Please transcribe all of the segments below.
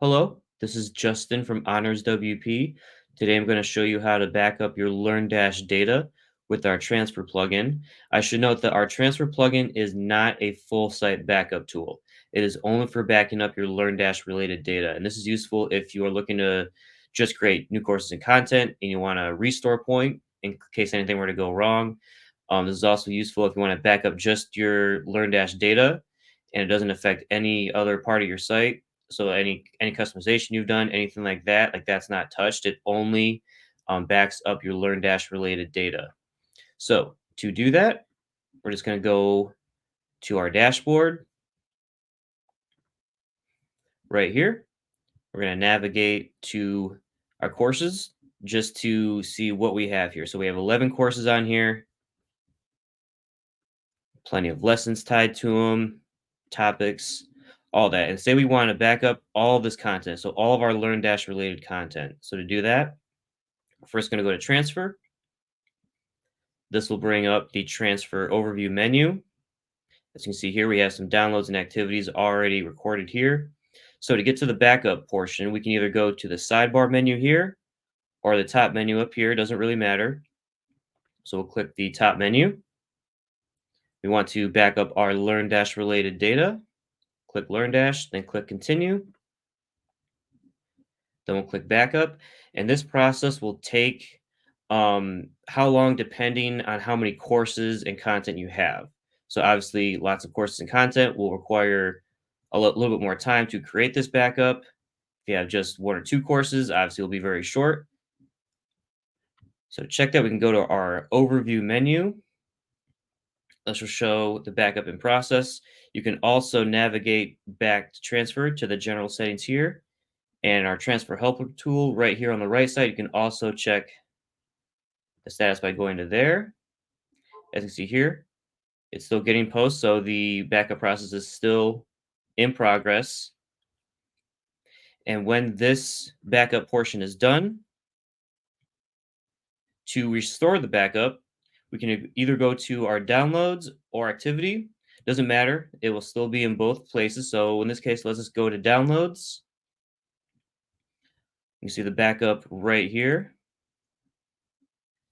Hello, this is Justin from Honors WP. Today I'm going to show you how to back up your LearnDash data with our transfer plugin. I should note that our transfer plugin is not a full site backup tool. It is only for backing up your LearnDash related data. And this is useful if you are looking to just create new courses and content and you want a restore point in case anything were to go wrong. This is also useful if you want to back up just your LearnDash data and it doesn't affect any other part of your site. So any customization you've done, anything like that's not touched. It only backs up your LearnDash related data. So to do that, we're just going to go to our dashboard right here. We're going to navigate to our courses just to see what we have here. So we have 11 courses on here, plenty of lessons tied to them, topics, all that. And say we want to back up all this content. So all of our LearnDash related content. So to do that, we're first going to go to transfer. This will bring up the transfer overview menu. As you can see here, we have some downloads and activities already recorded here. So to get to the backup portion, we can either go to the sidebar menu here or the top menu up here. It doesn't really matter. So we'll click the top menu. We want to back up our LearnDash related data. Click LearnDash, then click continue. Then we'll click backup. And this process will take how long depending on how many courses and content you have. So obviously lots of courses and content will require a little bit more time to create this backup. If you have just one or two courses, obviously it'll be very short. So to check that, we can go to our overview menu. This will show the backup in process. You can also navigate back to transfer to the general settings here. And our transfer helper tool right here on the right side, you can also check the status by going to there. As you can see here, it's still getting posts, so the backup process is still in progress. And when this backup portion is done, to restore the backup, we can either go to our downloads or activity. Doesn't matter, it will still be in both places. So in this case, let's just go to downloads. You see the backup right here.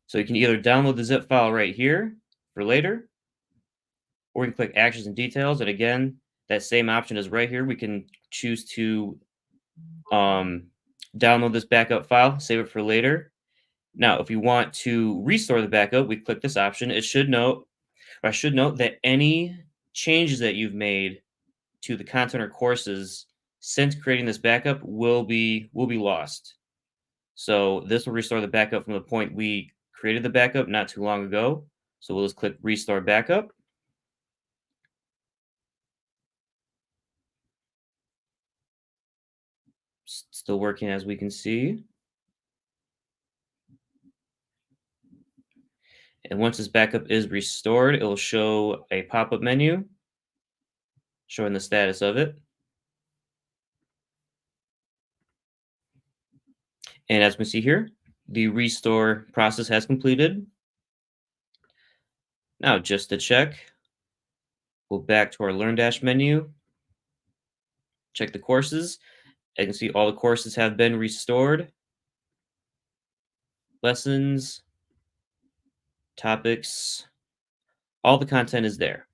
So you can either download the zip file right here for later, or we can click actions and details. And again, that same option is right here. We can choose to download this backup file, save it for later. Now, if you want to restore the backup, we click this option. I should note that any changes that you've made to the content or courses since creating this backup will be lost. So this will restore the backup from the point we created the backup not too long ago. So we'll just click restore backup. Still working as we can see. And once this backup is restored, it will show a pop-up menu showing the status of it. And as we see here, the restore process has completed. Now, just to check, we'll back to our LearnDash menu, check the courses. As you can see, all the courses have been restored. Lessons, topics, all the content is there.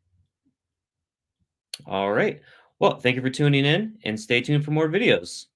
All right. Well, thank you for tuning in and stay tuned for more videos.